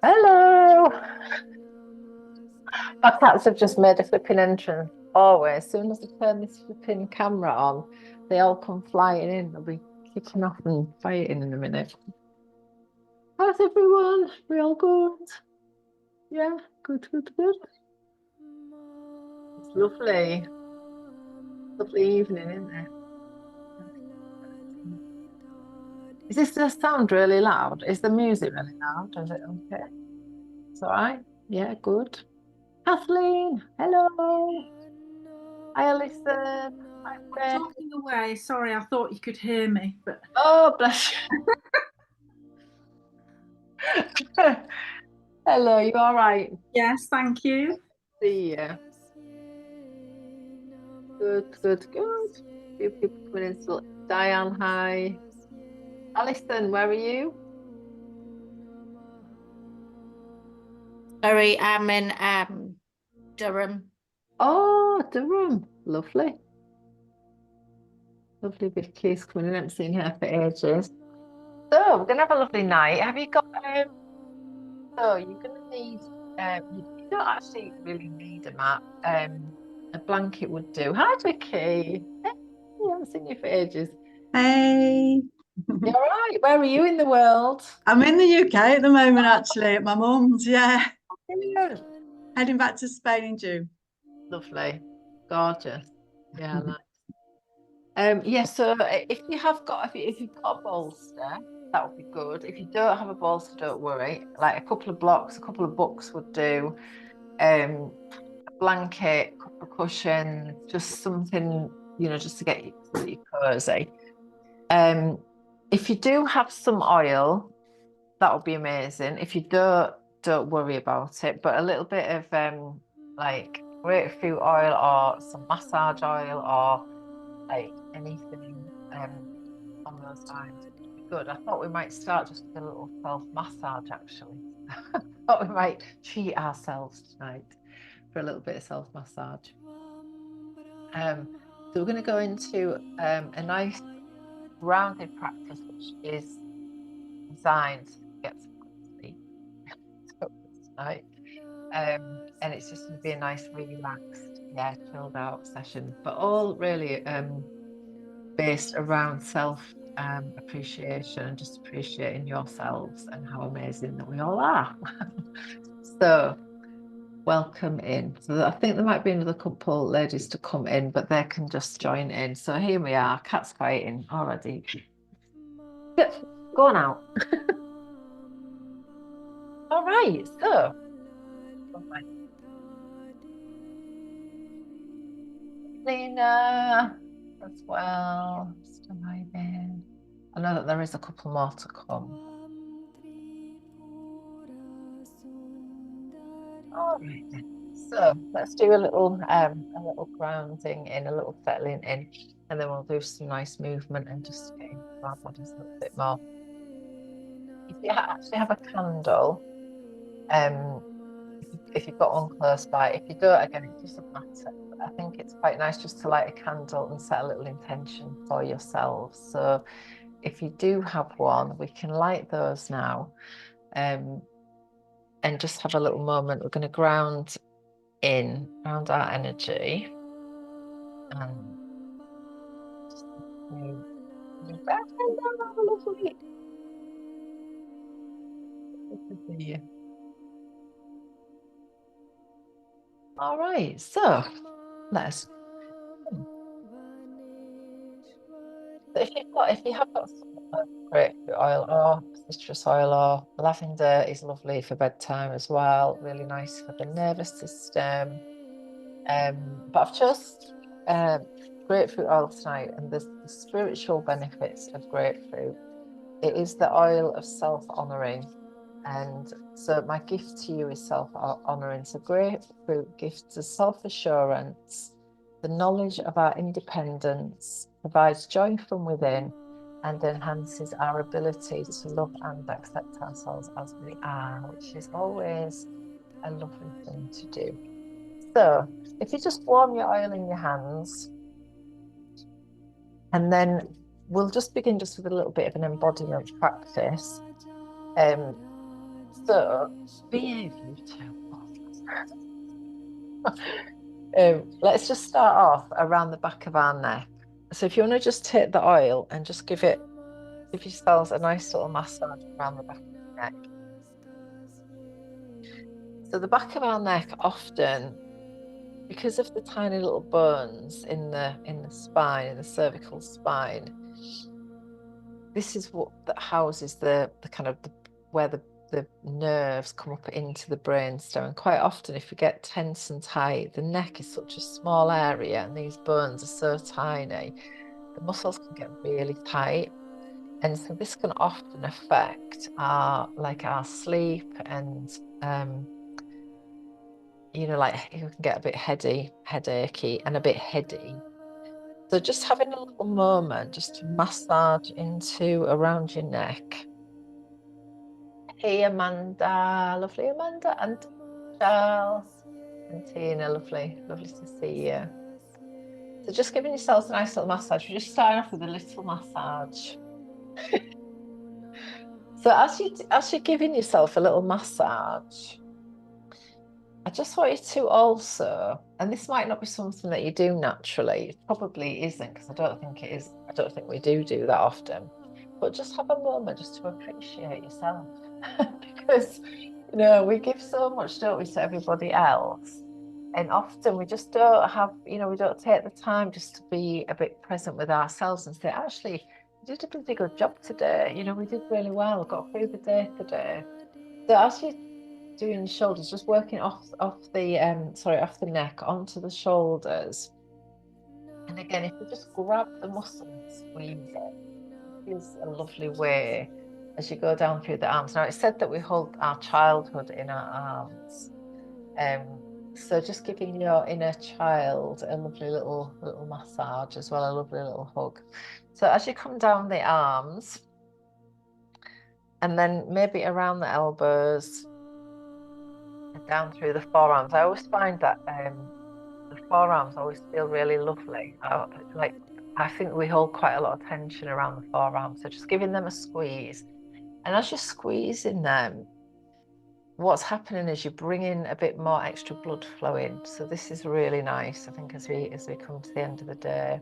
Hello. My cats have just made a flipping entrance. Always, as soon as I turn this flipping camera on, they all come flying in. They'll be kicking off and fighting in a minute. How's everyone? We all good? Yeah, good, good, good. It's lovely. Lovely evening, isn't it? Is this the sound really loud? Is the music really loud? Is it okay? It's all right? Yeah, good. Kathleen, hello. Hi, Alison. Hi, I'm Fred. talking away. Sorry, I thought you could hear me, but Oh, bless you. Hello, you all right? yes, thank you. See you. Good, good, good. Few people coming in. So Diane, hi. Alison, where are you? Sorry, I'm in Durham. Oh, Durham. Lovely. Lovely big case coming in. I haven't seen her for ages. So we're gonna have a lovely night. Have you got so you're gonna need you don't actually really need a mat. A blanket would do. Hi, Vicky. Hey, I haven't seen you for ages. Hey, You all right? Where are you in the world? I'm in the UK at the moment, actually, at my mum's. Yeah, Brilliant. heading back to Spain in June. Lovely. Gorgeous. Yeah, nice. Yeah, so if you have got if you've got a bolster, that would be good. If you don't have a bolster, don't worry. Like a couple of blocks, a couple of books would do. A blanket, a couple of cushions, just something, just to get you cozy. If you do have some oil, that would be amazing. If you don't worry about it. But a little bit of like grapefruit oil or some massage oil or like anything on those lines would be good. I thought we might start just with a little self massage actually. I thought we might treat ourselves tonight for a little bit of self massage. So we're going to go into a nice grounded practice, which is designed to get some good sleep tonight. And it's just going to be a nice, relaxed, chilled out session, but all really based around self appreciation and just appreciating yourselves and how amazing that we all are. So welcome in. So I think there might be another couple ladies to come in, but they can just join in. So here we are, cat's fighting already. Go on out. All right, so Lena as well. Just arriving. I know that there is a couple more to come. All right then. So let's do a little grounding in, a little settling in, and then we'll do some nice movement and just get into our bodies a little bit more. If you actually have a candle, if you've got one close by, if you don't, again, it doesn't matter. But I think it's quite nice just to light a candle and set a little intention for yourself. So if you do have one, we can light those now, and just have a little moment. We're going to ground our energy, and all right, so let's. So if you have got some grapefruit oil or citrus oil or lavender is lovely for bedtime as well. Really nice for the nervous system. But I've chose grapefruit oil tonight, and the spiritual benefits of grapefruit. It is the oil of self-honoring, and so my gift to you is self-honoring. So grapefruit gifts us self-assurance, the knowledge of our independence, provides joy from within, and enhances our ability to love and accept ourselves as we are, which is always a lovely thing to do. So if you just warm your oil in your hands, and then we'll just begin just with a little bit of an embodiment practice. So behave, you two. Let's just start off around the back of our neck. So if you want to just take the oil and just give yourselves a nice little massage around the back of the neck. So the back of our neck often, because of the tiny little bones in the spine, in the cervical spine, this is what that houses the kind of where the nerves come up into the brainstem. And quite often, if we get tense and tight, the neck is such a small area and these bones are so tiny, the muscles can get really tight. And so this can often affect our sleep, and like you can get a bit headachy and a bit heady. So just having a little moment just to massage around your neck. Hey Amanda, lovely Amanda, and Charles and Tina, lovely to see you. So just giving yourselves a nice little massage. We're just starting off with a little massage. So as you're giving yourself a little massage, I just want you to also, and this might not be something that you do naturally, it probably isn't, because I don't think it is, I don't think we do that often, but just have a moment just to appreciate yourself. Because, we give so much, don't we, to everybody else? And often we just don't have, we don't take the time just to be a bit present with ourselves and say, actually, we did a pretty good job today. We did really well, got through the day today. So as you doing the shoulders, just working off the neck onto the shoulders. And again, if you just grab the muscle and squeeze it, is a lovely way as you go down through the arms. Now it's said that we hold our childhood in our arms. So just giving your inner child a lovely little massage as well, a lovely little hug. So as you come down the arms, and then maybe around the elbows, down through the forearms. I always find that the forearms always feel really lovely. I think we hold quite a lot of tension around the forearms. So just giving them a squeeze. And as you're squeezing them, what's happening is you're bringing a bit more extra blood flow in. So this is really nice, I think, as we come to the end of the day.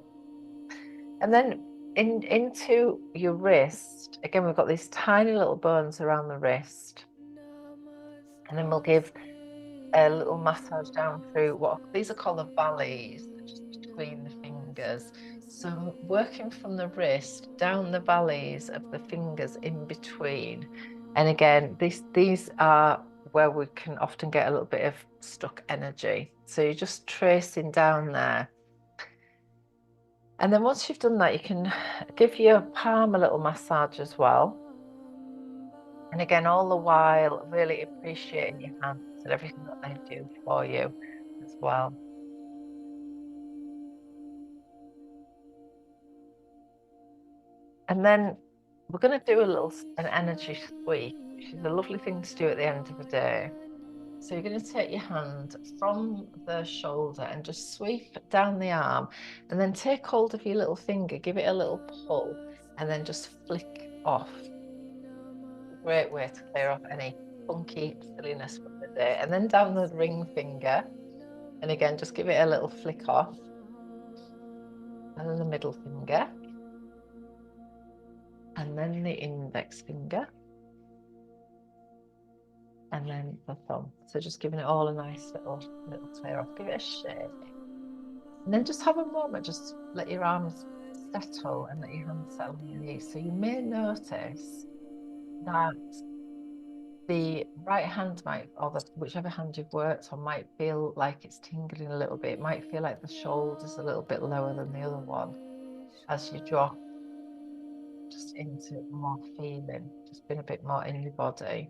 And then into your wrist, again, we've got these tiny little bones around the wrist. And then we'll give a little massage down through these are called the valleys, just between the fingers. So working from the wrist down the valleys of the fingers in between. And again, these are where we can often get a little bit of stuck energy. So you're just tracing down there. And then once you've done that, you can give your palm a little massage as well. And again, all the while, really appreciating your hands and everything that they do for you as well. And then we're going to do an energy sweep, which is a lovely thing to do at the end of the day. So you're going to take your hand from the shoulder and just sweep down the arm, and then take hold of your little finger, give it a little pull, and then just flick off. Great way to clear off any funky silliness from the day. And then down the ring finger, and again, just give it a little flick off. And then the middle finger, and then the index finger, and then the thumb. So just giving it all a nice little clear off. Give it a shake. And then just have a moment, just let your arms settle and let your hands settle on your knees. So you may notice that the right hand might, or whichever hand you've worked on, might feel like it's tingling a little bit. It might feel like the shoulder's a little bit lower than the other one as you drop just into more feeling, just being a bit more in your body.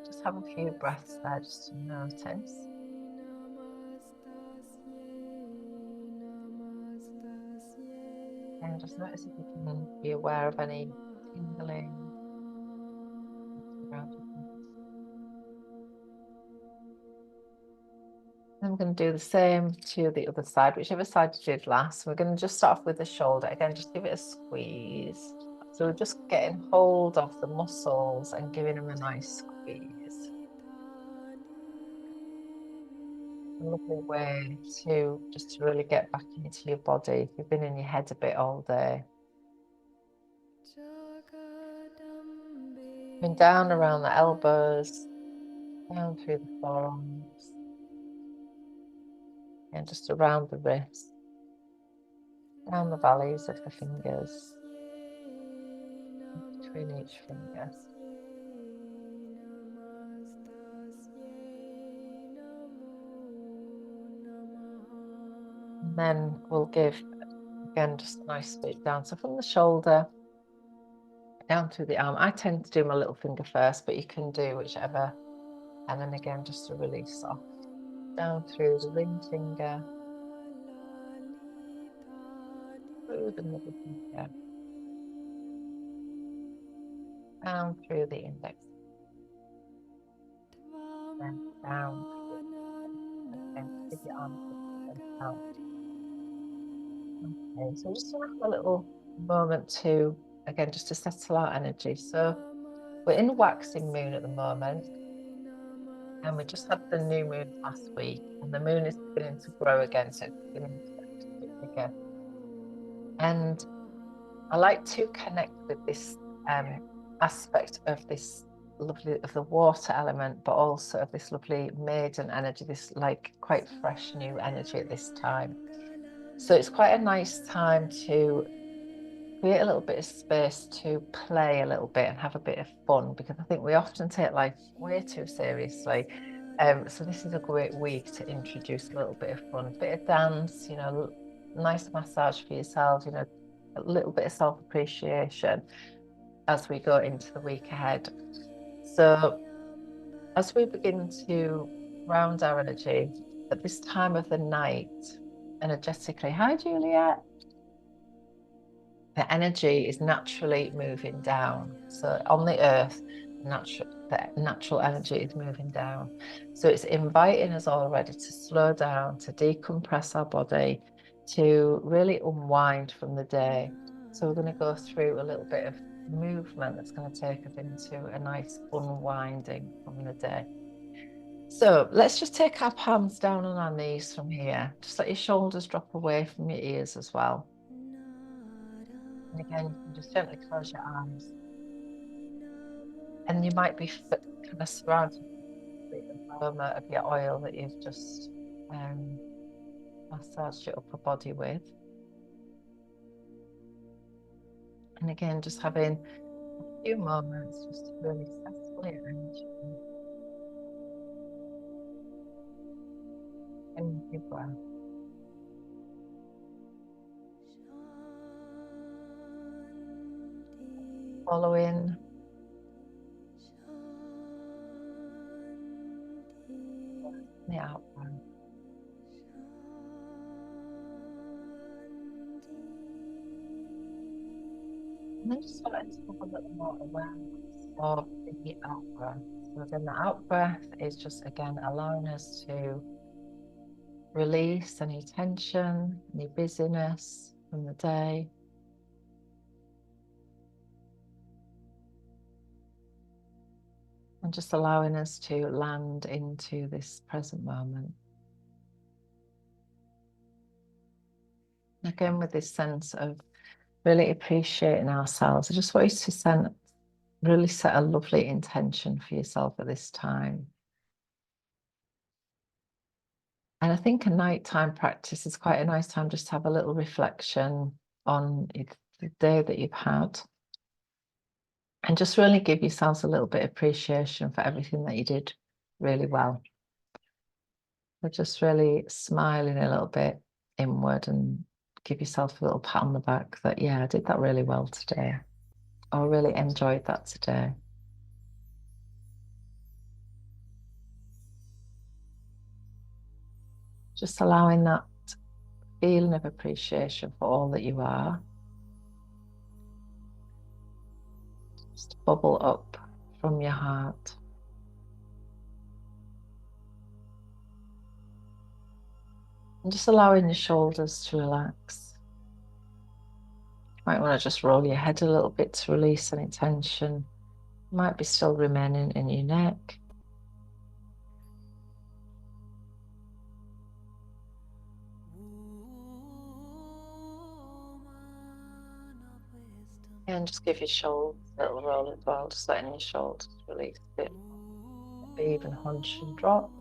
Just have a few breaths there just to notice. And just notice if you can be aware of any tingling around your head. Then we're going to do the same to the other side, whichever side you did last. We're going to just start off with the shoulder. Again, just give it a squeeze. So we're just getting hold of the muscles and giving them a nice squeeze. A lovely way to just to really get back into your body. You've been in your head a bit all day. Going down around the elbows, down through the forearms, and just around the wrists, down the valleys of the fingers, between each finger. And then we'll give, again, just a nice sweep down. So from the shoulder, down through the arm. I tend to do my little finger first, but you can do whichever. And then again, just to release off. Down through the ring finger, through the middle finger, down through the index, then down and give your arm down. Okay, so just have a little moment to, again, just to settle our energy. So we're in waxing moon at the moment, and we just had the new moon last week, and the moon is beginning to grow again, so it's beginning to get a bit bigger. And I like to connect with this aspect of this lovely, of the water element, but also of this lovely maiden energy, this like quite fresh new energy at this time. So it's quite a nice time to create a little bit of space to play a little bit and have a bit of fun, because I think we often take life way too seriously. So this is a great week to introduce a little bit of fun, a bit of dance, you know, nice massage for yourselves, you know, a little bit of self-appreciation as we go into the week ahead. So as we begin to round our energy at this time of the night, energetically, hi Juliet, the energy is naturally moving down. So on the earth, the natural energy is moving down. So it's inviting us already to slow down, to decompress our body, to really unwind from the day. So we're going to go through a little bit of movement that's going to take us into a nice unwinding from the day. So let's just take our palms down on our knees from here. Just let your shoulders drop away from your ears as well. And again, you can just gently close your eyes. And you might be kind of surrounded with the aroma of your oil that you've just massaged your upper body with. And again, just having a few moments just to really settle your energy and your breath. following the out breath. And then just starting to have a little more awareness of the out breath. So then the out breath is just again allowing us to release any tension, any busyness from the day. And just allowing us to land into this present moment. Again, with this sense of really appreciating ourselves. I just want you to really set a lovely intention for yourself at this time. And I think a nighttime practice is quite a nice time just to have a little reflection on the day that you've had. And just really give yourselves a little bit of appreciation for everything that you did really well. So just really smiling a little bit inward and give yourself a little pat on the back that, yeah, I did that really well today. I really enjoyed that today. Just allowing that feeling of appreciation for all that you are. Just bubble up from your heart. And just allowing your shoulders to relax. You might want to just roll your head a little bit to release any tension. Might be still remaining in your neck. And just give your shoulders a little roll as well, just letting your shoulders release a bit. Maybe even hunch and drop.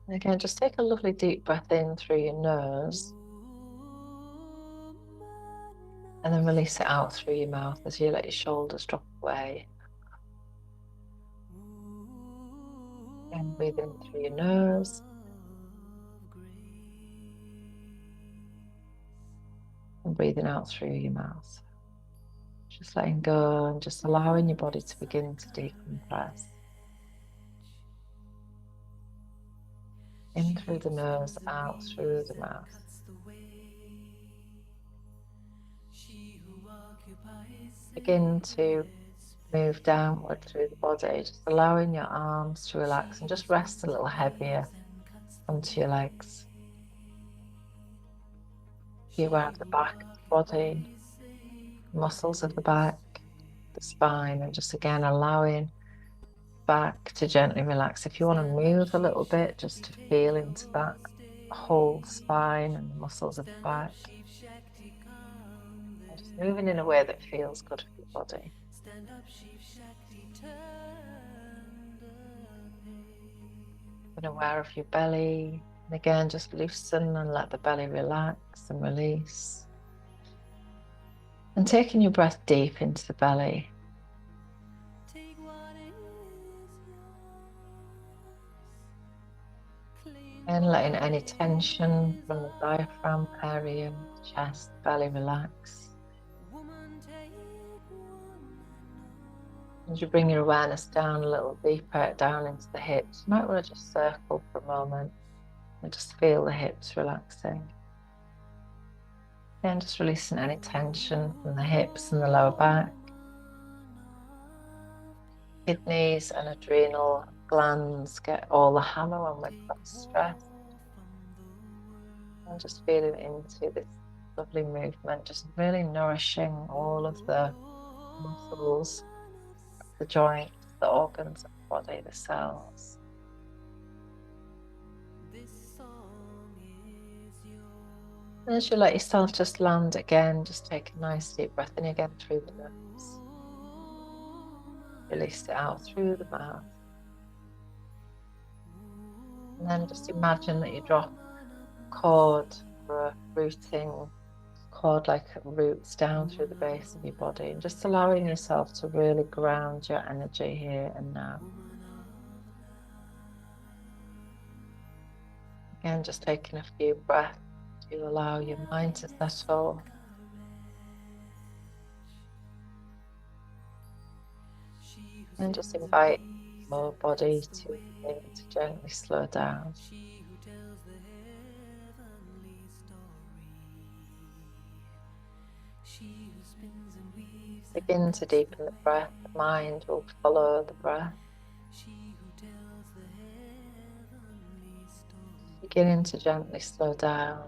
And again, just take a lovely deep breath in through your nose. And then release it out through your mouth as you let your shoulders drop away. And breathe in through your nose. And breathing out through your mouth. Just letting go and just allowing your body to begin to decompress. In through the nose, out through the mouth. Begin to move downward through the body, just allowing your arms to relax and just rest a little heavier onto your legs. Be aware of the back of the body, muscles of the back, the spine, and just again allowing back to gently relax. If you want to move a little bit, just to feel into that whole spine and the muscles of the back. And just moving in a way that feels good for your body. Being aware of your belly. And again, just loosen and let the belly relax and release. And taking your breath deep into the belly. And letting any tension from the diaphragm area, chest, belly relax. As you bring your awareness down a little deeper, down into the hips, you might want to just circle for a moment and just feel the hips relaxing. And just releasing any tension from the hips and the lower back. Kidneys and adrenal glands get all the hammer when we've got stress. And just feeling into this lovely movement, just really nourishing all of the muscles, the joints, the organs of the body, the cells. And as you let yourself just land again, just take a nice deep breath in again through the nose. Release it out through the mouth. And then just imagine that you drop a cord or a rooting cord, like roots down through the base of your body, and just allowing yourself to really ground your energy here and now. Again, just taking a few breaths You allow your mind to settle. And just invite your body to begin to gently slow down. Begin to deepen the breath. The mind will follow the breath. Beginning to gently slow down.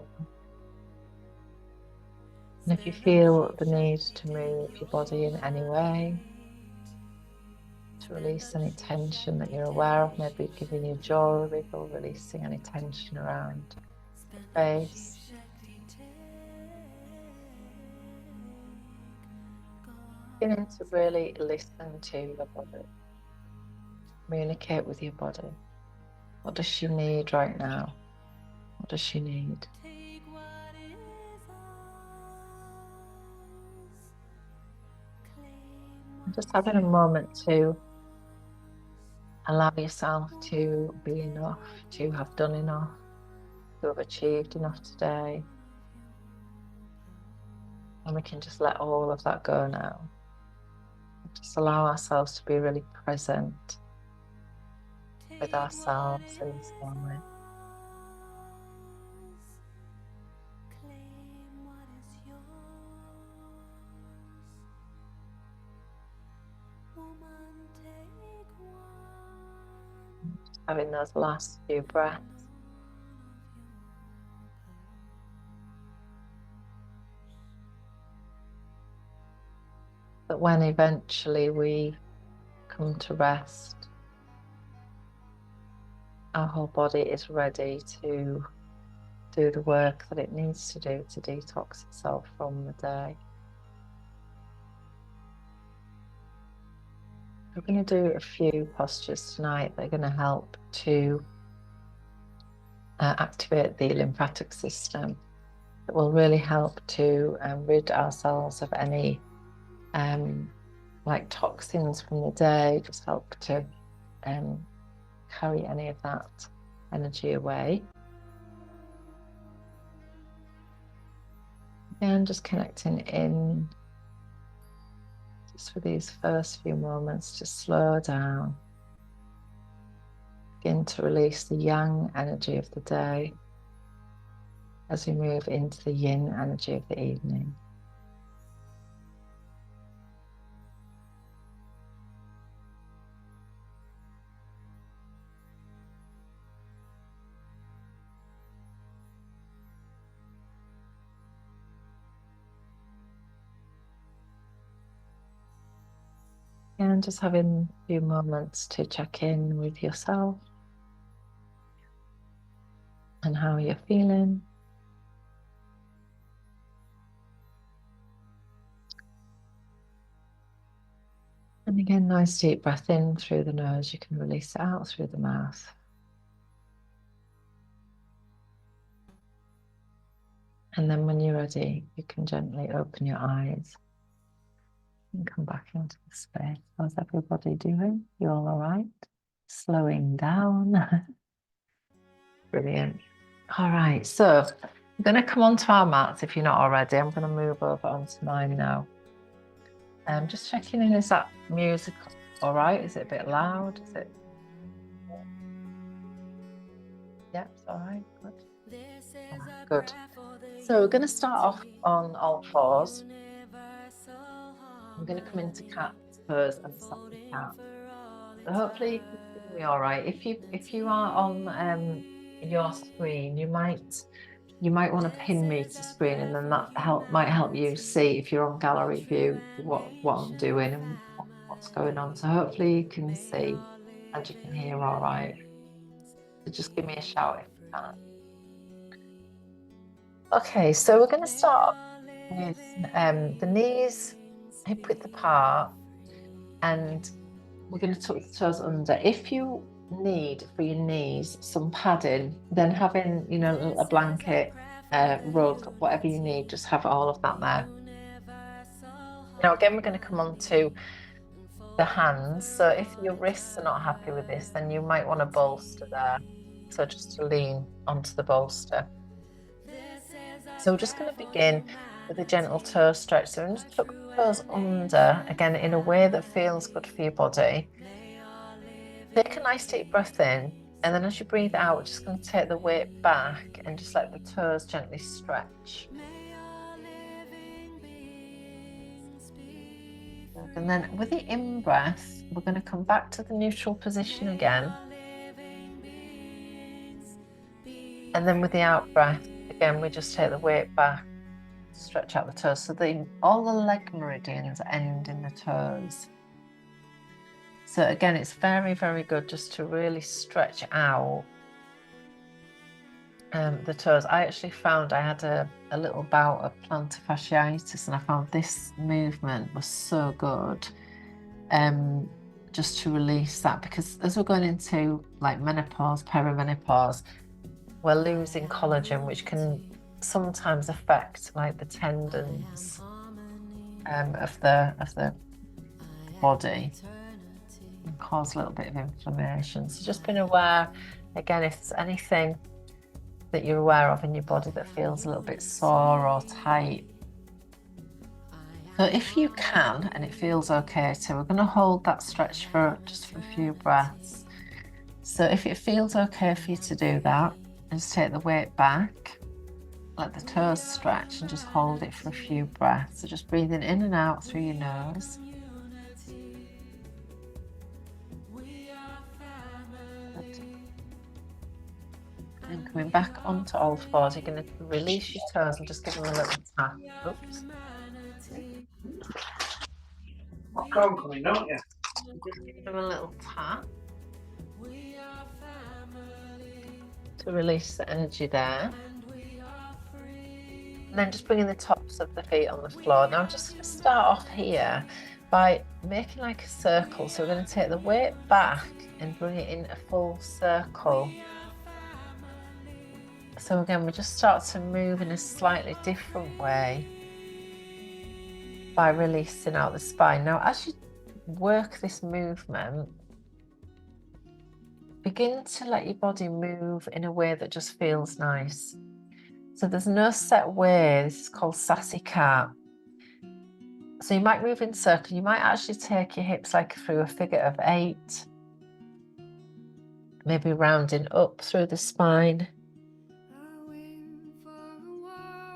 And if you feel the need to move your body in any way, to release any tension that you're aware of, maybe giving your jaw a wriggle, releasing any tension around the face. Beginning to really listen to your body. Communicate with your body. What does she need right now? What does she need? Just having a moment to allow yourself to be enough, to have done enough, to have achieved enough today. And we can just let all of that go now. Just allow ourselves to be really present with ourselves in this moment. Just having those last few breaths. That when eventually we come to rest, our whole body is ready to do the work that it needs to do to detox itself from the day. We're going to do a few postures tonight that are going to help to activate the lymphatic system. That will really help to rid ourselves of any like toxins from the day, just help to carry any of that energy away. And just connecting in, just for these first few moments, to slow down. Begin to release the yang energy of the day as we move into the yin energy of the evening. And just having a few moments to check in with yourself and how you're feeling. And again, nice deep breath in through the nose. You can release it out through the mouth. And then when you're ready, you can gently open your eyes and come back into the space. How's everybody doing? You all right? Slowing down. Brilliant. All right, so I'm going to come onto our mats if you're not already. I'm going to move over onto mine now. Just checking in, is that music all right? Is it a bit loud? Is it? Yep, it's all right. Good. All right, good. So we're going to start off on all fours. I'm going to come into cat pose and second cat. So hopefully you can see me all right. If you are on your screen, you might want to pin me to screen, and then that might help you see, if you're on gallery view, what I'm doing and what's going on. So hopefully you can see and you can hear all right. So just give me a shout if you can. Okay, so we're going to start with the knees hip width apart, and we're going to tuck the toes under. If you need for your knees some padding, then having, you know, a blanket, rug, whatever you need, just have all of that there. Now again, we're going to come on to the hands. So if your wrists are not happy with this, then you might want a bolster there, so just to lean onto the bolster. So we're just going to begin with a gentle toe stretch. So just tuck the toes under, again, in a way that feels good for your body. Take a nice deep breath in, and then as you breathe out, we're just going to take the weight back and just let the toes gently stretch. And then with the in-breath, we're going to come back to the neutral position again. And then with the out-breath, again, we just take the weight back, stretch out the toes. So all the leg meridians end in the toes. So again, it's very, very good just to really stretch out the toes. I actually found I had a little bout of plantar fasciitis, and I found this movement was so good just to release that, because as we're going into like menopause, perimenopause, we're losing collagen, which can sometimes affect like the tendons of the body and cause a little bit of inflammation. So just being aware, again, if there's anything that you're aware of in your body that feels a little bit sore or tight. So if you can, and it feels okay, so we're going to hold that stretch for just for a few breaths. So if it feels okay for you to do that, just take the weight back, let the toes stretch, and just hold it for a few breaths. So just breathing in and out through your nose. And coming back onto all fours, you're going to release your toes and just give them a little tap. Oops. Coming, don't you? Just give them a little tap to release the energy there. And then just bringing the tops of the feet on the floor. Now I'm just going to start off here by making like a circle. So we're going to take the weight back and bring it in a full circle. So again, we just start to move in a slightly different way by releasing out the spine. Now, as you work this movement, begin to let your body move in a way that just feels nice. So there's no set way. This is called sassy cat. So you might move in circle. You might actually take your hips like through a figure of 8, maybe rounding up through the spine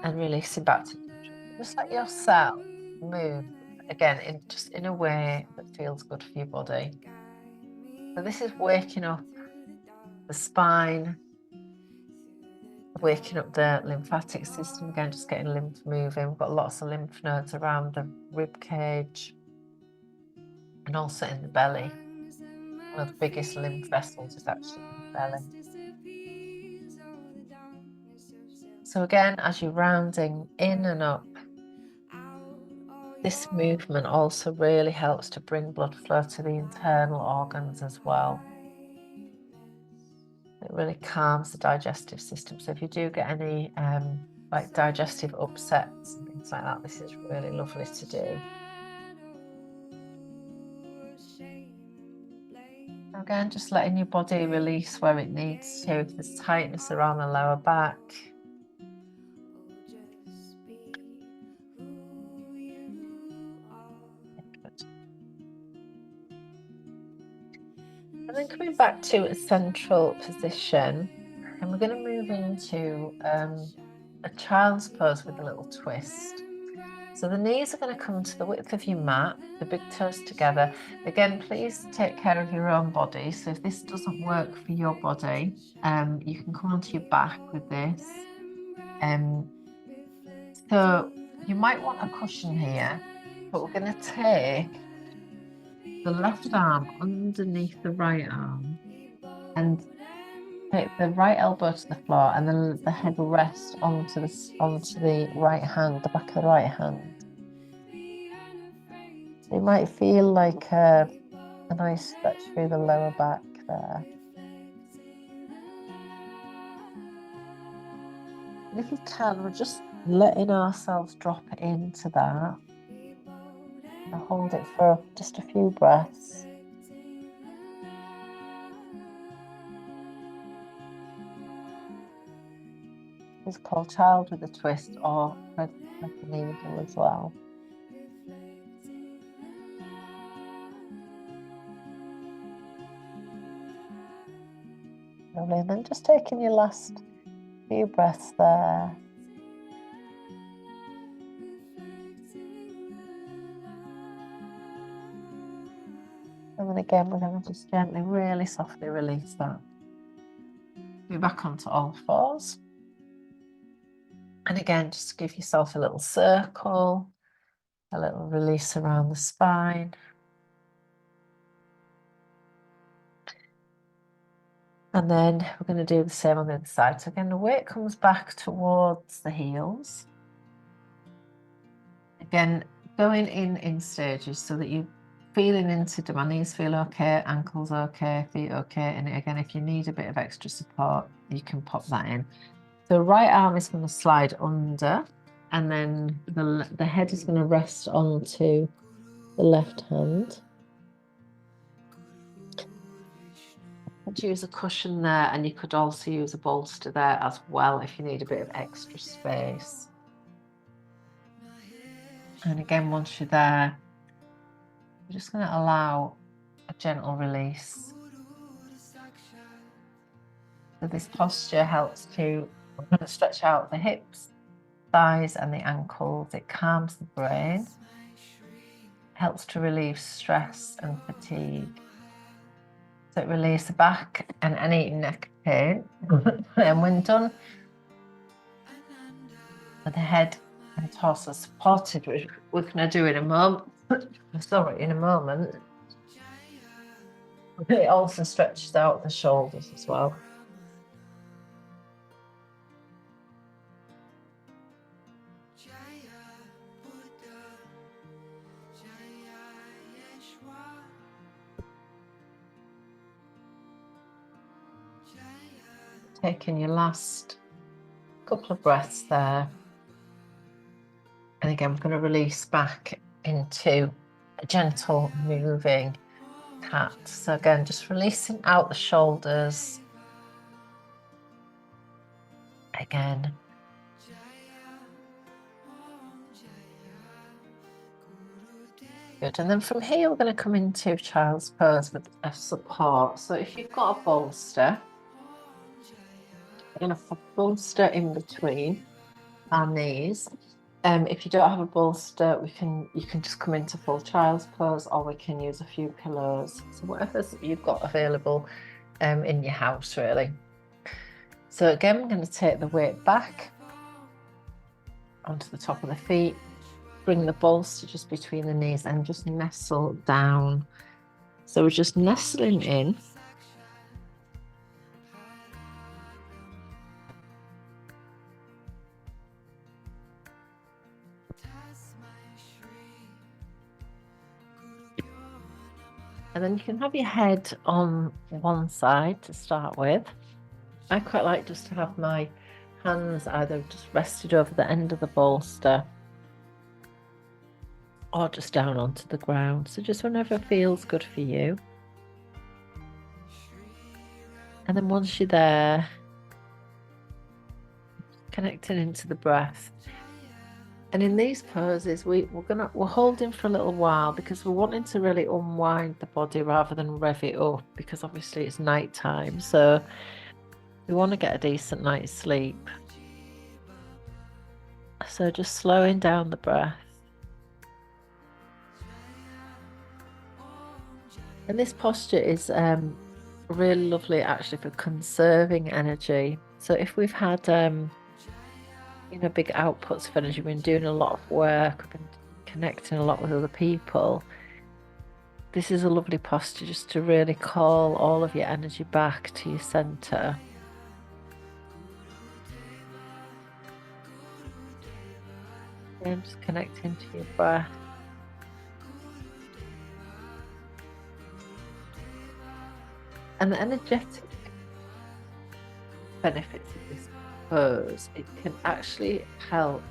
and releasing back to neutral. Just let yourself move again just in a way that feels good for your body. So this is waking up the spine, waking up the lymphatic system, again just getting lymph moving. We've got lots of lymph nodes around the rib cage and also in the belly. One of the biggest lymph vessels is actually in the belly. So again, as you're rounding in and up, this movement also really helps to bring blood flow to the internal organs as well. It really calms the digestive system. So if you do get any like digestive upsets and things like that, this is really lovely to do. Again, just letting your body release where it needs to. If there's tightness around the lower back, and then coming back to a central position, and we're going to move into a child's pose with a little twist. So the knees are going to come to the width of your mat, the big toes together. Again, please take care of your own body. So if this doesn't work for your body, you can come onto your back with this. So you might want a cushion here, but we're going to take the left arm underneath the right arm and take the right elbow to the floor, and then the head will rest onto the right hand, the back of the right hand. It might feel like a nice stretch through the lower back there. And if you can, we're just letting ourselves drop into that. And hold it for just a few breaths. is called Child with a Twist or Thread the Needle as well. Lovely. And then just taking your last few breaths there. And then again, we're going to just gently, really softly release that. Be back onto all fours. And again, just give yourself a little circle, a little release around the spine. And then we're going to do the same on the other side. So again, the weight comes back towards the heels. Again, going in stages so that you're feeling into, do my knees feel okay, ankles okay, feet okay. And again, if you need a bit of extra support, you can pop that in. The right arm is going to slide under, and then the head is going to rest onto the left hand. Could use a cushion there, and you could also use a bolster there as well if you need a bit of extra space. And again, once you're there, you're just going to allow a gentle release. So this posture helps to stretch out the hips, thighs and the ankles. It calms the brain, helps to relieve stress and fatigue. So it relieves the back and any neck pain. And when done, with the head and torso supported, which we're going to do in a moment. Sorry, in a moment. It also stretches out the shoulders as well. Taking your last couple of breaths there. And again, we're going to release back into a gentle moving cat. So again, just releasing out the shoulders. Again. Good. And then from here, we're going to come into child's pose with a support. So if you've got a bolster, we're going to bolster in between our knees. If you don't have a bolster, you can just come into full child's pose, or we can use a few pillows. So whatever you've got available in your house, really. So again, we're going to take the weight back onto the top of the feet, bring the bolster just between the knees and just nestle down. So we're just nestling in. And then you can have your head on one side to start with. I quite like just to have my hands either just rested over the end of the bolster or just down onto the ground. So just whenever feels good for you. And then once you're there, connecting into the breath. And in these poses, we're holding for a little while because we're wanting to really unwind the body rather than rev it up, because obviously it's night time. So we want to get a decent night's sleep. So just slowing down the breath. And this posture is really lovely actually for conserving energy. So if we've had big outputs of energy, we've been doing a lot of work, we've been connecting a lot with other people, this is a lovely posture just to really call all of your energy back to your center. And just connecting to your breath. And the energetic benefits of this pose, it can actually help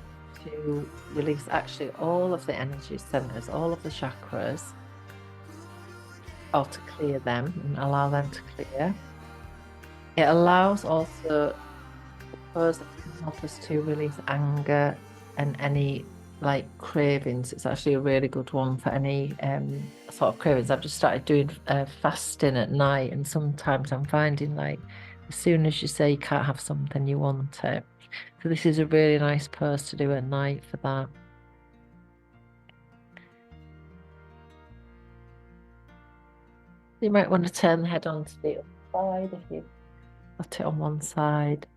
to release actually all of the energy centers, all of the chakras, or to clear them and allow them to clear. It allows also pose that can help us to release anger and any like cravings. It's actually a really good one for any sort of cravings. I've just started doing fasting at night, and sometimes I'm finding like as soon as you say you can't have something, you want it. So this is a really nice pose to do at night for that. You might want to turn the head onto the other side if you put it on one side.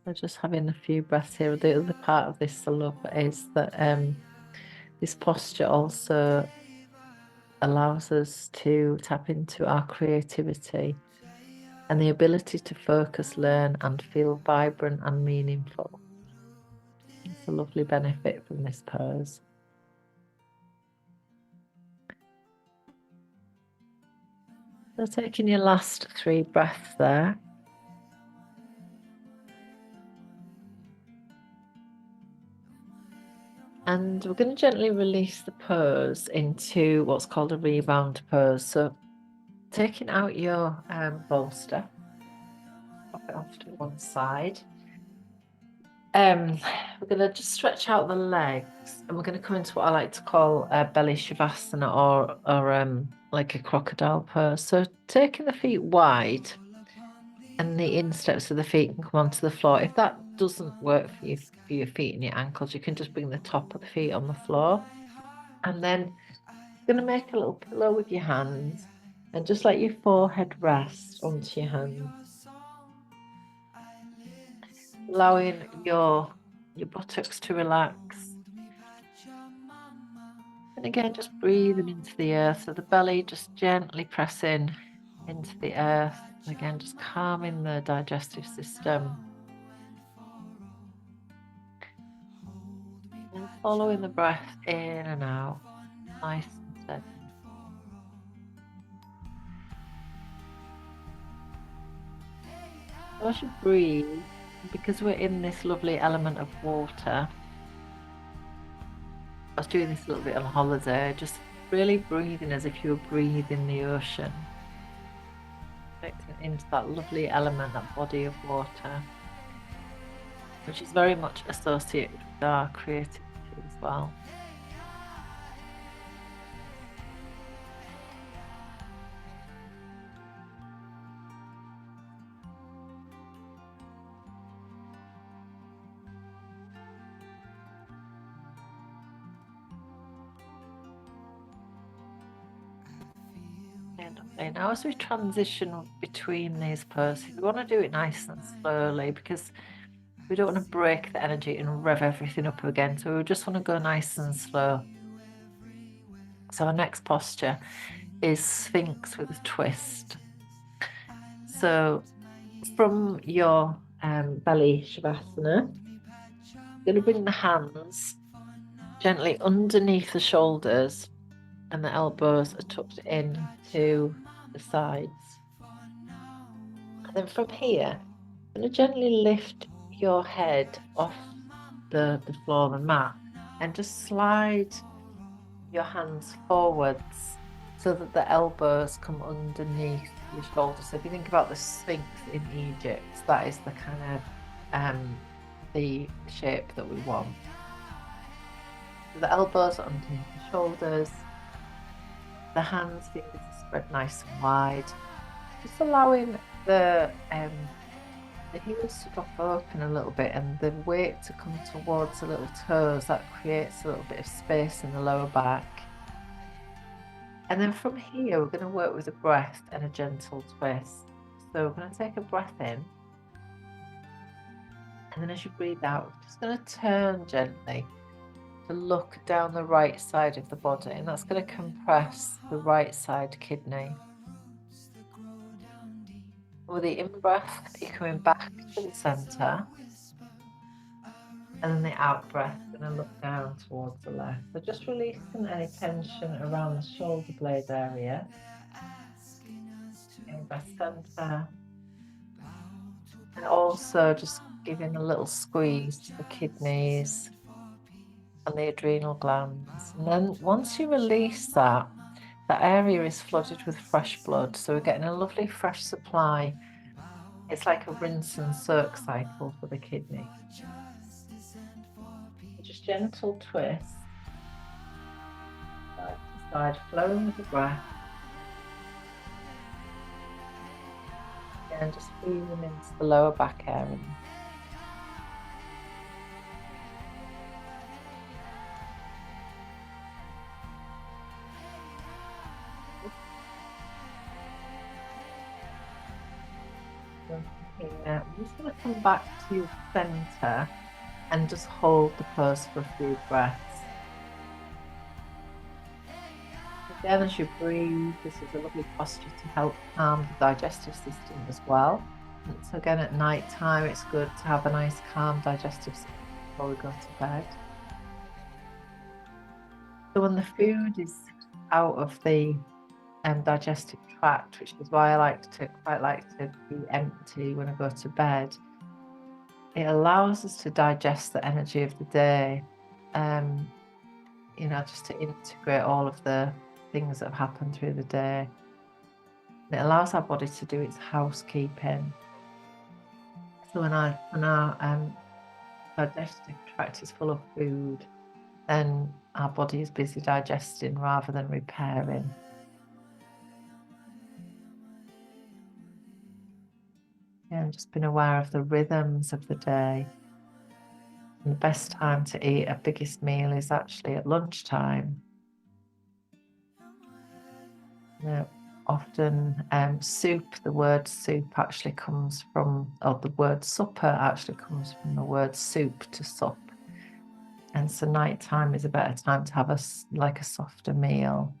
So just having a few breaths here. The other part of this I love is that this posture also allows us to tap into our creativity and the ability to focus, learn, and feel vibrant and meaningful. It's a lovely benefit from this pose. So taking your last 3 breaths there. And we're going to gently release the pose into what's called a rebound pose. So taking out your bolster, pop it off to one side. We're going to just stretch out the legs, and we're going to come into what I like to call a belly shavasana, or like a crocodile pose. So taking the feet wide, and the insteps of the feet can come onto the floor. If that doesn't work for you, for your feet and your ankles, you can just bring the top of the feet on the floor. And then you're going to make a little pillow with your hands and just let your forehead rest onto your hands. Allowing your buttocks to relax. And again, just breathing into the earth. So the belly just gently pressing into the earth. Again, just calming the digestive system. And following the breath in and out, nice and steady. So as you breathe, because we're in this lovely element of water, I was doing this a little bit on holiday, just really breathing as if you were breathing the ocean. Connecting into that lovely element, that body of water, which is very much associated with our creativity as well. And now as we transition between these poses, we want to do it nice and slowly because we don't want to break the energy and rev everything up again. So we just want to go nice and slow. So our next posture is Sphinx with a twist. So from your belly shavasana, you're going to bring the hands gently underneath the shoulders, and the elbows are tucked in to the sides. And then from here, I'm going to gently lift your head off the floor, the mat, and just slide your hands forwards so that the elbows come underneath your shoulders. So if you think about the Sphinx in Egypt, that is the kind of the shape that we want. So the elbows are underneath the shoulders, the hands, fingers are spread nice and wide, just allowing the heels to drop open a little bit and the weight to come towards the little toes. That creates a little bit of space in the lower back. And then from here, we're going to work with the breath and a gentle twist. So we're going to take a breath in, and then as you breathe out, we're just going to turn gently to look down the right side of the body, and that's going to compress the right side kidney. With the in-breath, you're coming back to the centre, and then the out-breath, going to look down towards the left. So just releasing any tension around the shoulder blade area. breast center. And also just giving a little squeeze to the kidneys and the adrenal glands. And then once you release that, that area is flooded with fresh blood. So we're getting a lovely fresh supply. It's like a rinse and soak cycle for the kidney. Just gentle twist. Side to side, flowing with the breath. And just feeling into the lower back area. Here, I'm just going to come back to your center and just hold the pose for a few breaths. Again, as you breathe, this is a lovely posture to help calm the digestive system as well. And so again, at night time, it's good to have a nice calm digestive system before we go to bed. So when the food is out of the digestive tract, which is why I quite like to be empty when I go to bed, it allows us to digest the energy of the day, just to integrate all of the things that have happened through the day. And it allows our body to do its housekeeping. So when our digestive tract is full of food, then our body is busy digesting rather than repairing. And just being aware of the rhythms of the day. And the best time to eat a biggest meal is actually at lunchtime. Often soup, the word soup actually comes from, or the word supper actually comes from the word soup, to sup. And so nighttime is a better time to have a softer meal.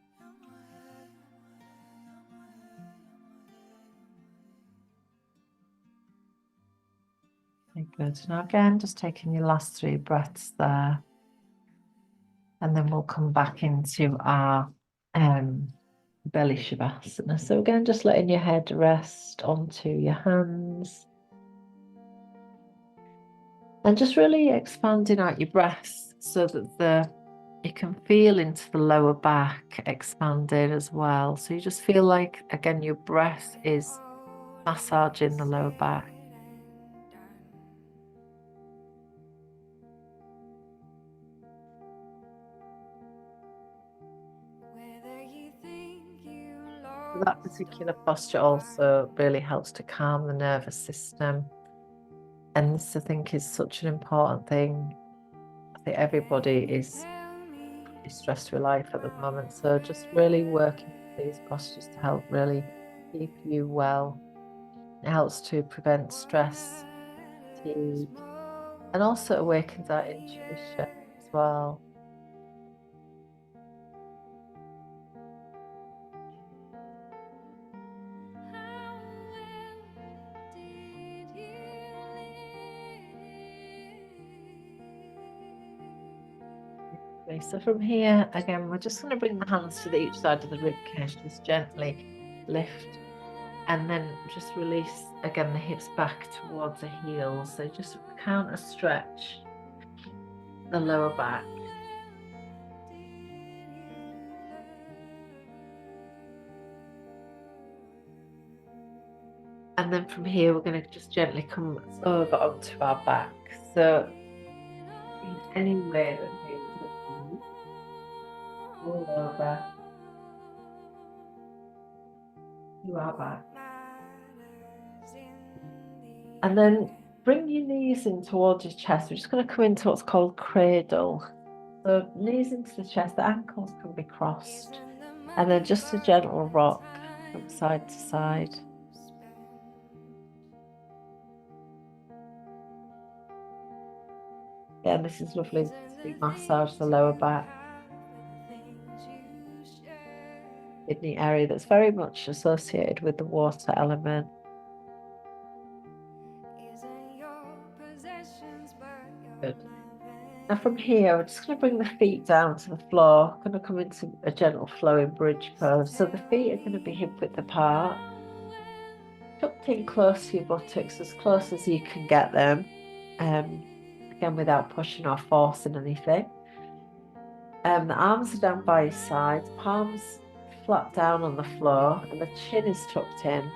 Okay, good. Now again, just taking your last 3 breaths there. And then we'll come back into our belly shavasana. So again, just letting your head rest onto your hands. And just really expanding out your breath so that you can feel into the lower back expanded as well. So you just feel like, again, your breath is massaging the lower back. That particular posture also really helps to calm the nervous system. And this, I think, is such an important thing. I think everybody is pretty stressed with life at the moment. So just really working with these postures to help really keep you well. It helps to prevent stress, fatigue, and also awakens our intuition as well. Okay, so from here, again, we're just going to bring the hands to each side of the rib cage, just gently lift, and then just release, again, the hips back towards the heels. So just counter stretch the lower back. And then from here, we're going to just gently come over onto our back. So in any way that roll over to our back. And then bring your knees in towards your chest. We're just going to come into what's called cradle. So knees into the chest, the ankles can be crossed. And then just a gentle rock from side to side. Again, this is lovely to massage the lower back. Kidney area that's very much associated with the water element. Good. Now from here, we're just going to bring the feet down to the floor. Going to come into a gentle flowing bridge pose. So the feet are going to be hip width apart. tucked in close to your buttocks, as close as you can get them. Again, without pushing or forcing anything. The arms are down by your sides, palms flat down on the floor, and the chin is tucked in.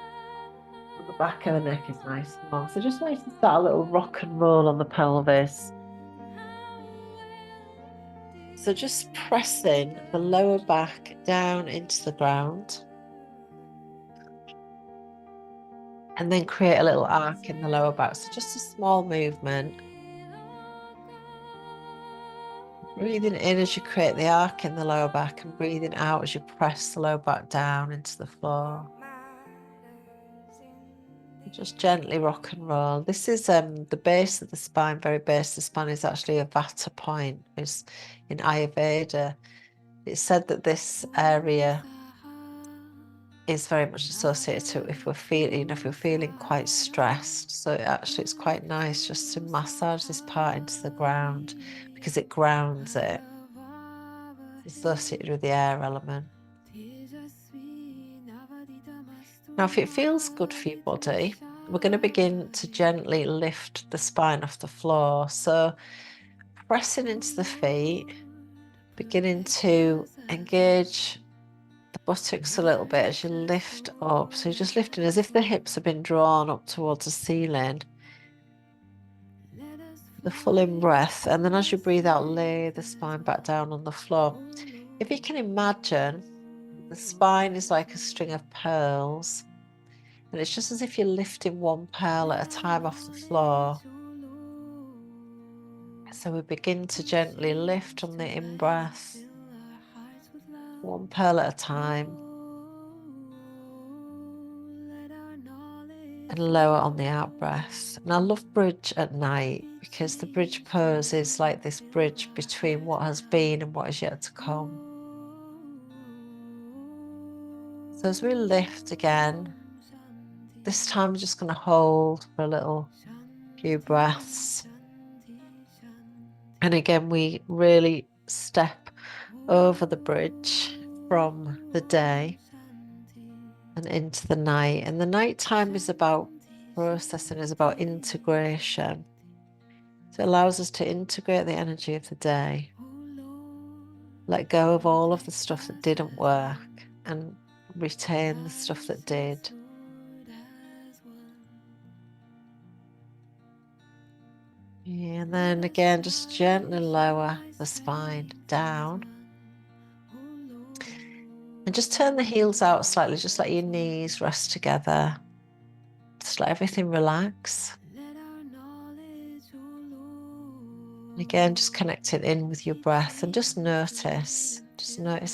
And the back of the neck is nice and long. So just like to start a little rock and roll on the pelvis. So just pressing the lower back down into the ground. And then create a little arc in the lower back. So just a small movement. Breathing in as you create the arc in the lower back, and breathing out as you press the lower back down into the floor. Just gently rock and roll. This is the base of the spine, very base of the spine is actually a vata point. It's in Ayurveda. It's said that this area is very much associated to if we're feeling quite stressed. So actually it's quite nice just to massage this part into the ground because it grounds it. It's associated with the air element. Now, if it feels good for your body, we're going to begin to gently lift the spine off the floor. So pressing into the feet, beginning to engage the buttocks a little bit as you lift up. So you're just lifting as if the hips have been drawn up towards the ceiling. The full in breath. And then as you breathe out, lay the spine back down on the floor. If you can imagine, the spine is like a string of pearls. And it's just as if you're lifting one pearl at a time off the floor. So we begin to gently lift on the in-breath, one pearl at a time, and lower on the out-breath. And I love bridge at night because the bridge pose is like this bridge between what has been and what is yet to come. So as we lift again, this time we're just going to hold for a few breaths. And again, we really step over the bridge from the day and into the night. And the night time is about processing, is about integration. So it allows us to integrate the energy of the day, let go of all of the stuff that didn't work and retain the stuff that did. And then again, just gently lower the spine down. And just turn the heels out slightly, just let your knees rest together. Just let everything relax. And again, just connect it in with your breath and just notice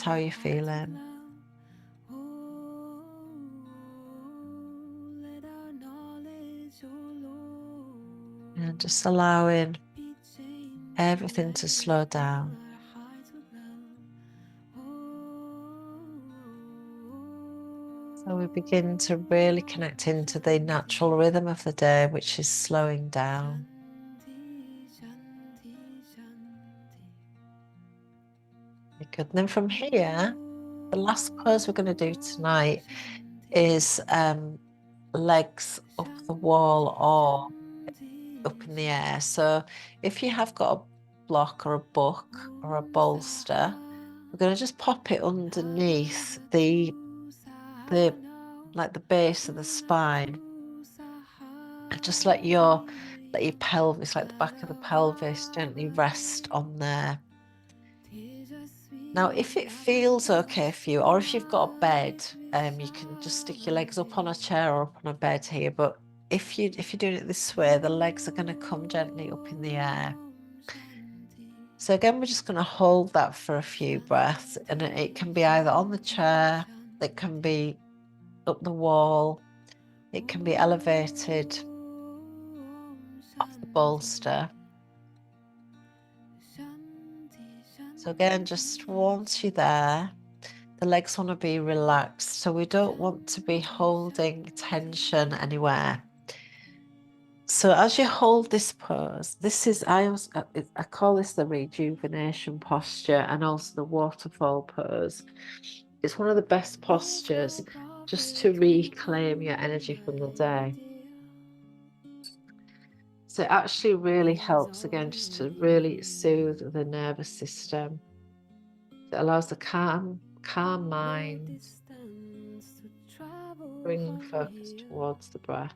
how you're feeling. And just allowing everything to slow down. So we begin to really connect into the natural rhythm of the day, which is slowing down. Very good. And then from here, the last pose we're going to do tonight is legs up the wall or up in the air. So if you have got a block or a book or a bolster, we're going to just pop it underneath the base of the spine, and just let your pelvis, like the back of the pelvis, gently rest on there. Now, if it feels okay for you, or if you've got a bed, you can just stick your legs up on a chair or up on a bed here. But if you're doing it this way, the legs are going to come gently up in the air. So again, we're just going to hold that for a few breaths, and it can be either on the chair, it can be up the wall, it can be elevated off the bolster. So again, just once you're there, the legs want to be relaxed. So we don't want to be holding tension anywhere. So as you hold this pose, I call this the rejuvenation posture and also the waterfall pose. It's one of the best postures just to reclaim your energy from the day. So it actually really helps, again, just to really soothe the nervous system. It allows the calm mind, bring focus towards the breath.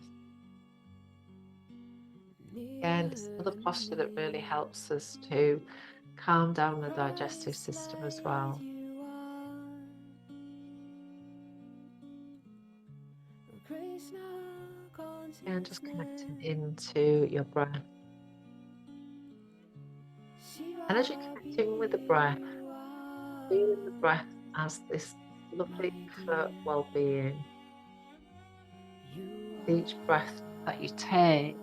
Again, it's another posture that really helps us to calm down the digestive system as well. And just connecting into your breath. And as you're connecting with the breath, feeling the breath as this lovely flow of well-being. Each breath that you take,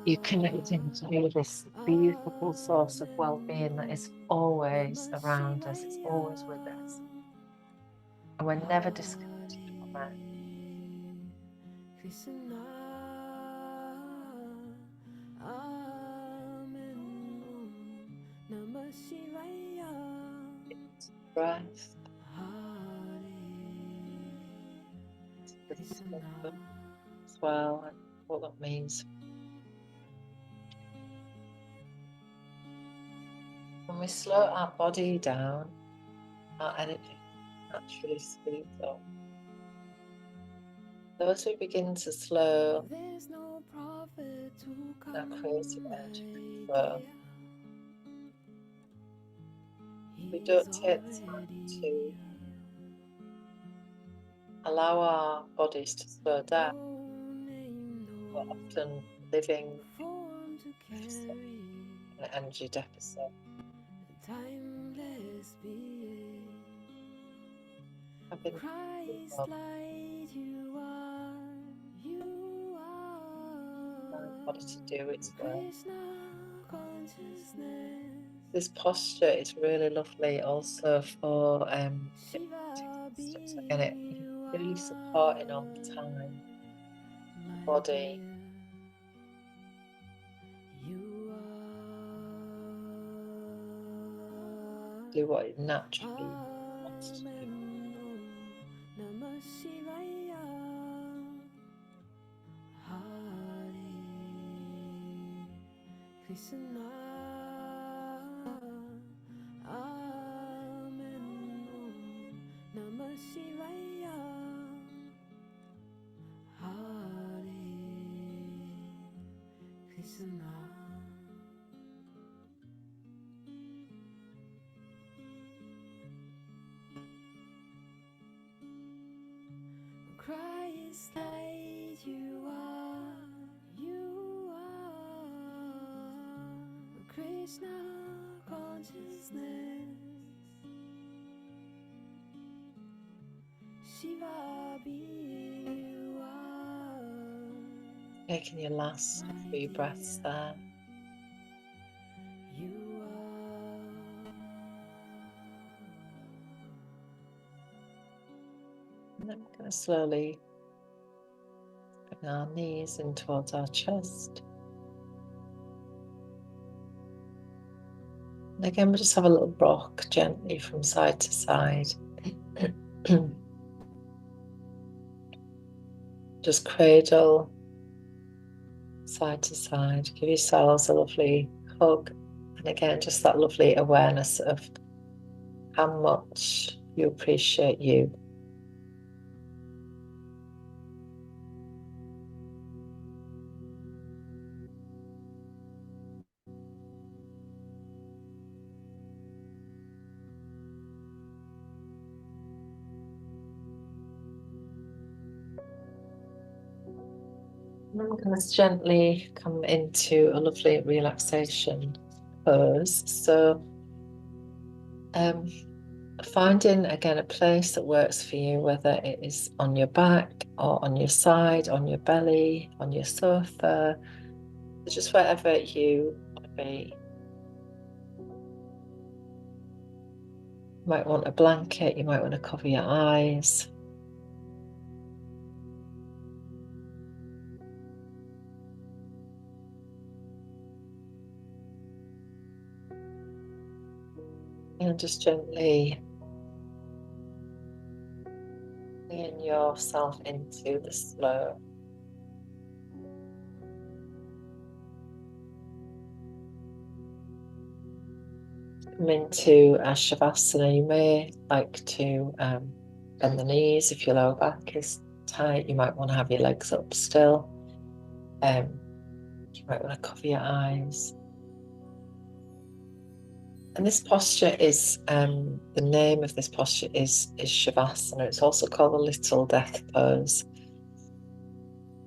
you're connecting to this beautiful source of well-being that is always around us, it's always with us. And we're never disconnected from it. Breath. As well, and what that means. When we slow our body down, our energy naturally speeds up. So as we begin to slow, that creative energy can flow. We don't take the time to allow our bodies to slow down. We're often living in an energy deficit. Having the body to do its work. This posture is really lovely also for systems. Again, it's really supporting all the time the body. Do what it naturally wants to do. Christ light you are Krishna consciousness, Shiva be you are. Taking your last few breaths there. You are. And then we're going to slowly bring our knees in towards our chest. And again, we'll just have a little rock gently from side to side. Just cradle side to side. Give yourselves a lovely hug. And again, just that lovely awareness of how much you appreciate you. And I'm going to gently come into a lovely relaxation pose. So finding again a place that works for you, whether it is on your back or on your side, on your belly, on your sofa, just wherever you want to be. You might want a blanket, you might want to cover your eyes. And just gently in yourself into the flow. Come into a Shavasana. You may like to bend the knees if your lower back is tight. You might want to have your legs up still. You might want to cover your eyes. And this posture is, the name of this posture is Shavasana. It's also called the Little Death Pose.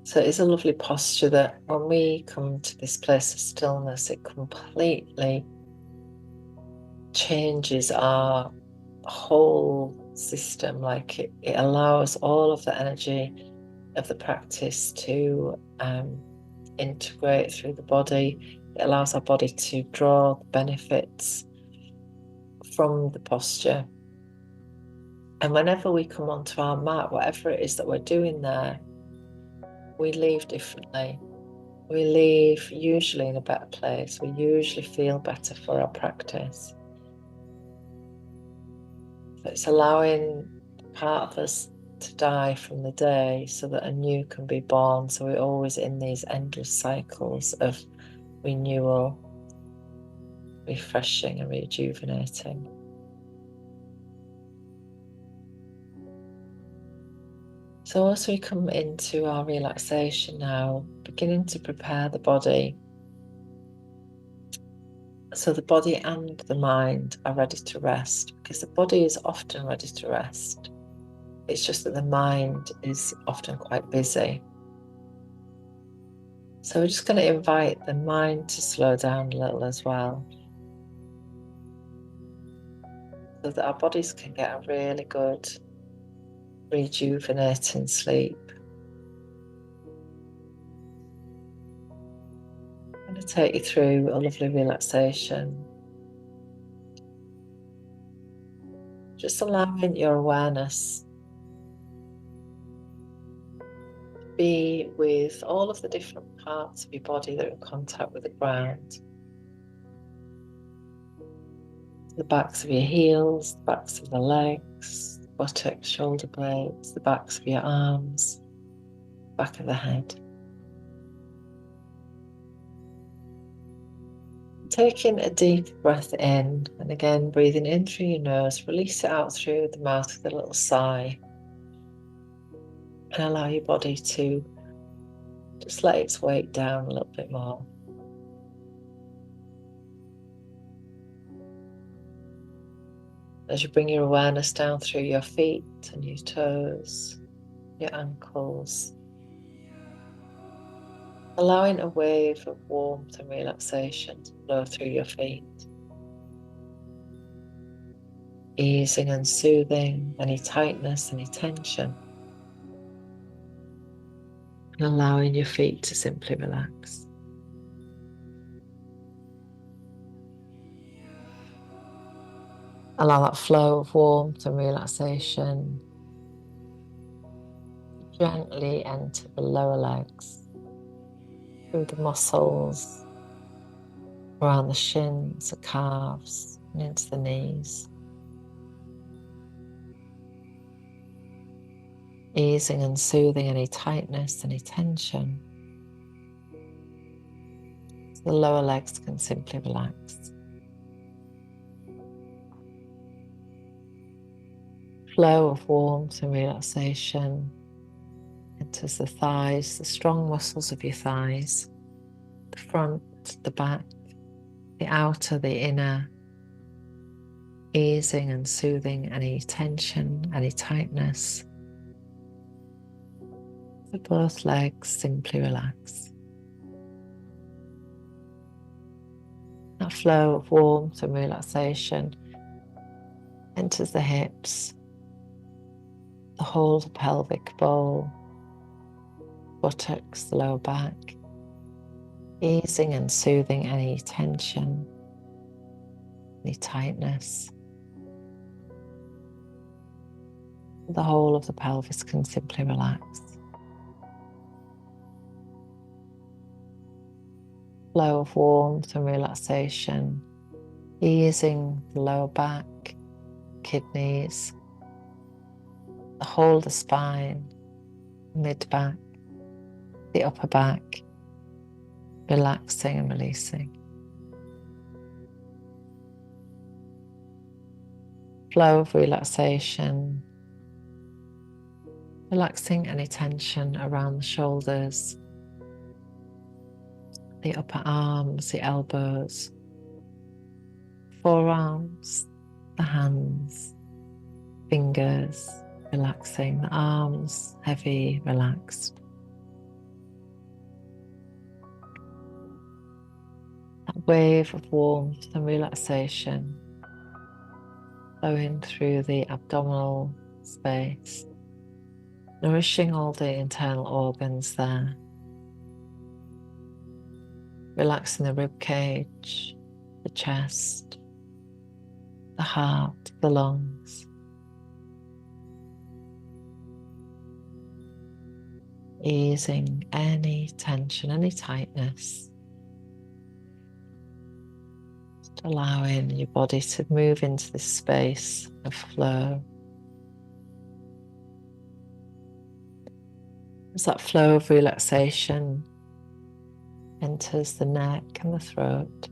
So it's a lovely posture that when we come to this place of stillness, it completely changes our whole system. Like it allows all of the energy of the practice to integrate through the body. It allows our body to draw the benefits from the posture. And whenever we come onto our mat, whatever it is that we're doing there, we leave differently. We leave usually in a better place. We usually feel better for our practice. So it's allowing part of us to die from the day so that a new can be born. So we're always in these endless cycles of renewal, refreshing and rejuvenating. So as we come into our relaxation now, beginning to prepare the body, so the body and the mind are ready to rest, because the body is often ready to rest. It's just that the mind is often quite busy. So we're just going to invite the mind to slow down a little as well, so that our bodies can get a really good rejuvenating sleep. I'm going to take you through a lovely relaxation. Just allowing your awareness to be with all of the different parts of your body that are in contact with the ground. The backs of your heels, the backs of the legs, buttocks, shoulder blades, the backs of your arms, back of the head. Taking a deep breath in, and again breathing in through your nose, release it out through the mouth with a little sigh, and allow your body to just let its weight down a little bit more. As you bring your awareness down through your feet and your toes, your ankles, allowing a wave of warmth and relaxation to flow through your feet, easing and soothing any tightness, any tension, and allowing your feet to simply relax. Allow that flow of warmth and relaxation to gently enter the lower legs, through the muscles, around the shins, the calves, and into the knees. Easing and soothing any tightness, any tension. So the lower legs can simply relax. Flow of warmth and relaxation enters the thighs, the strong muscles of your thighs, the front, the back, the outer, the inner, easing and soothing any tension, any tightness. So both legs simply relax. That flow of warmth and relaxation enters the hips, the whole of the pelvic bowl, buttocks, the lower back, easing and soothing any tension, any tightness. The whole of the pelvis can simply relax. Flow of warmth and relaxation, easing the lower back, kidneys, the whole of the spine, mid-back, the upper back, relaxing and releasing. Flow of relaxation, relaxing any tension around the shoulders, the upper arms, the elbows, forearms, the hands, fingers, relaxing, the arms, heavy, relaxed. That wave of warmth and relaxation flowing through the abdominal space, nourishing all the internal organs there, relaxing the rib cage, the chest, the heart, the lungs. Easing any tension, any tightness. Just allowing your body to move into this space of flow. As that flow of relaxation enters the neck and the throat,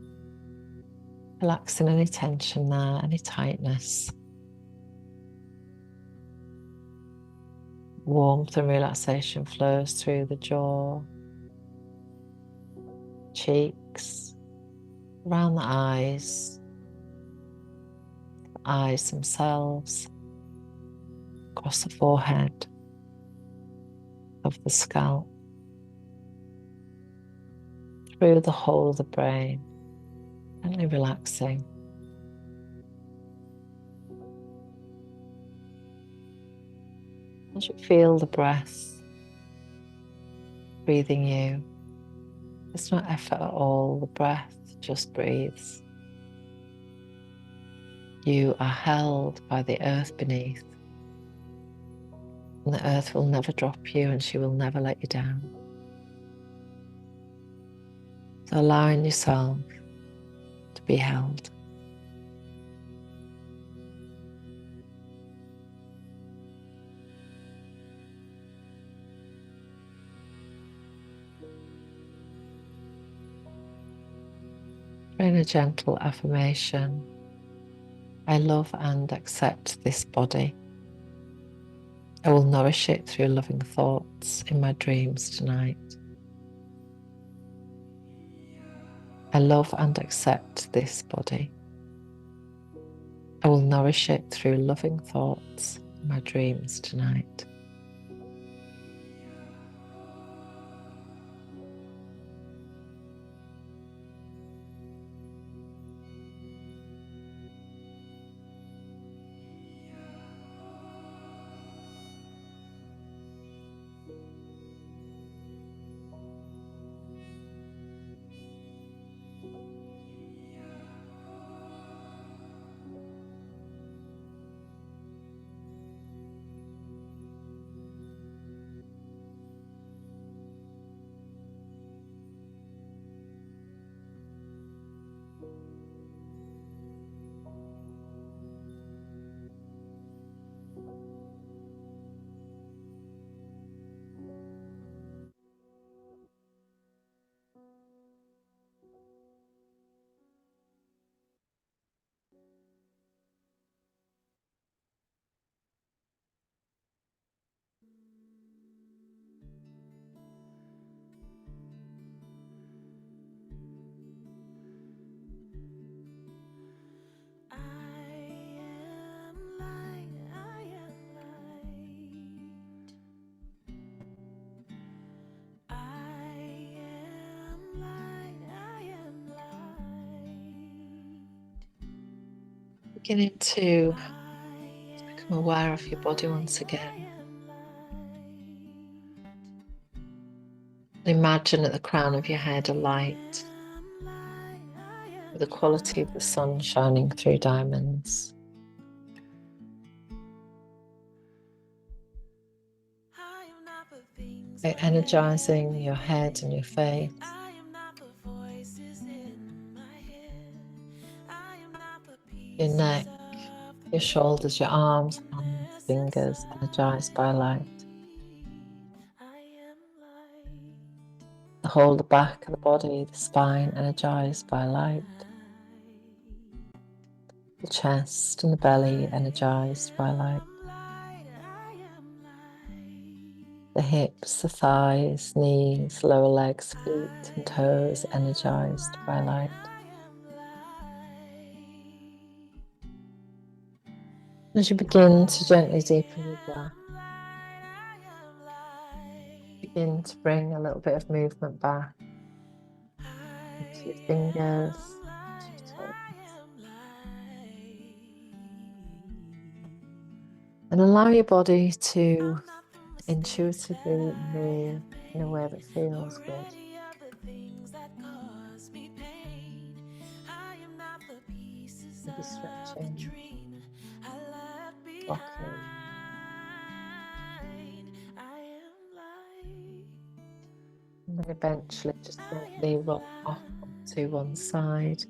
relaxing any tension there, any tightness. Warmth and relaxation flows through the jaw, cheeks, around the eyes themselves, across the forehead, of the scalp, through the whole of the brain, gently relaxing. As you feel the breath breathing you, there's no effort at all, the breath just breathes. You are held by the earth beneath, and the earth will never drop you and she will never let you down. So allowing yourself to be held. In a gentle affirmation, I love and accept this body. I will nourish it through loving thoughts in my dreams tonight. I love and accept this body. I will nourish it through loving thoughts in my dreams tonight. Beginning to become aware of your body once again. Imagine at the crown of your head a light with the quality of the sun shining through diamonds. By energizing your head and your face, your neck, your shoulders, your arms, hands. fingers energized by light. The whole, the back of the body, the spine energized by light. The chest and the belly energized by light. The hips, the thighs, knees, lower legs, feet and toes energized by light. As you begin to gently deepen your breath, begin to bring a little bit of movement back into your fingers, to your toes. And allow your body to intuitively move in a way that feels good. Maybe stretching, rocking. And then eventually just gently rock off to one side.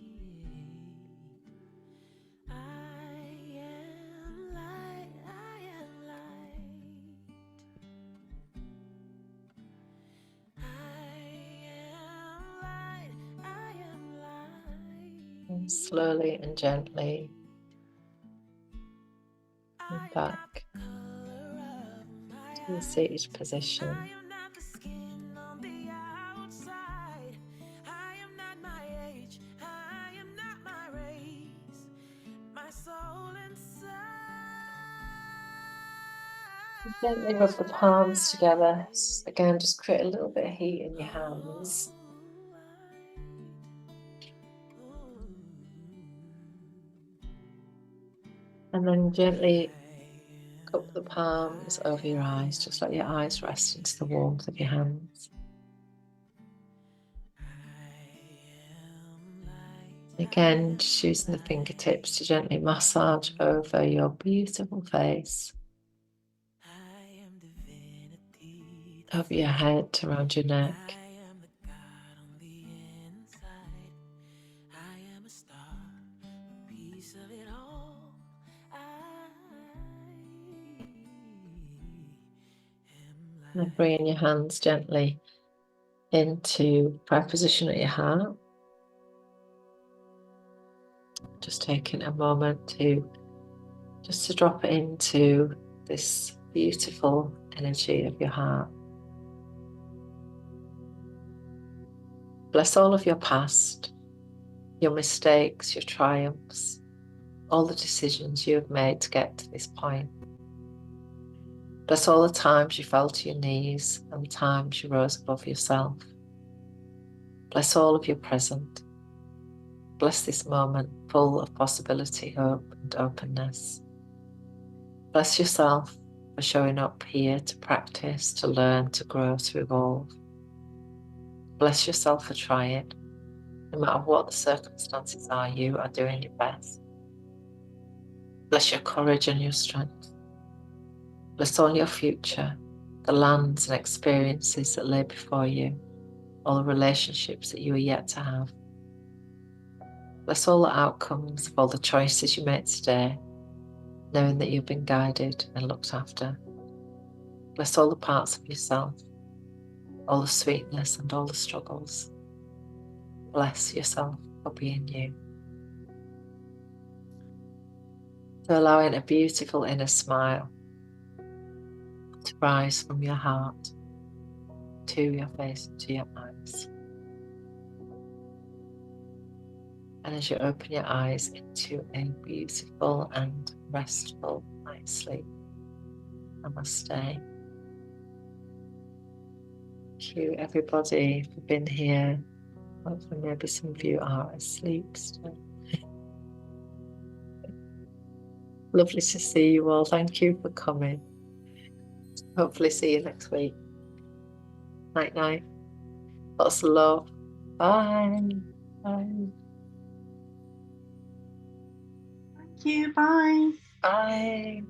And slowly and gently move back to the seated position. Gently rub the palms together. Again, just create a little bit of heat in your hands. And then gently cup the palms over your eyes, just let your eyes rest into the warmth of your hands. Again, just using the fingertips to gently massage over your beautiful face, over your head, around your neck. And then bringing your hands gently into prayer position at your heart. Just taking a moment to drop it into this beautiful energy of your heart. Bless all of your past, your mistakes, your triumphs, all the decisions you have made to get to this point. Bless all the times you fell to your knees and the times you rose above yourself. Bless all of your present. Bless this moment full of possibility, hope and openness. Bless yourself for showing up here to practice, to learn, to grow, to evolve. Bless yourself for trying. No matter what the circumstances are, you are doing your best. Bless your courage and your strength. Bless all your future, the lands and experiences that lay before you, all the relationships that you are yet to have. Bless all the outcomes of all the choices you make today, knowing that you've been guided and looked after. Bless all the parts of yourself, all the sweetness and all the struggles. Bless yourself for being you. So allowing a beautiful inner smile to rise from your heart to your face, to your eyes. And as you open your eyes into a beautiful and restful night's sleep, namaste. Thank you everybody for being here. Hopefully maybe some of you are asleep still. Lovely to see you all. Thank you for coming. Hopefully see you next week. Night night. Lots of love. Bye. Bye. Thank you. Bye. Bye.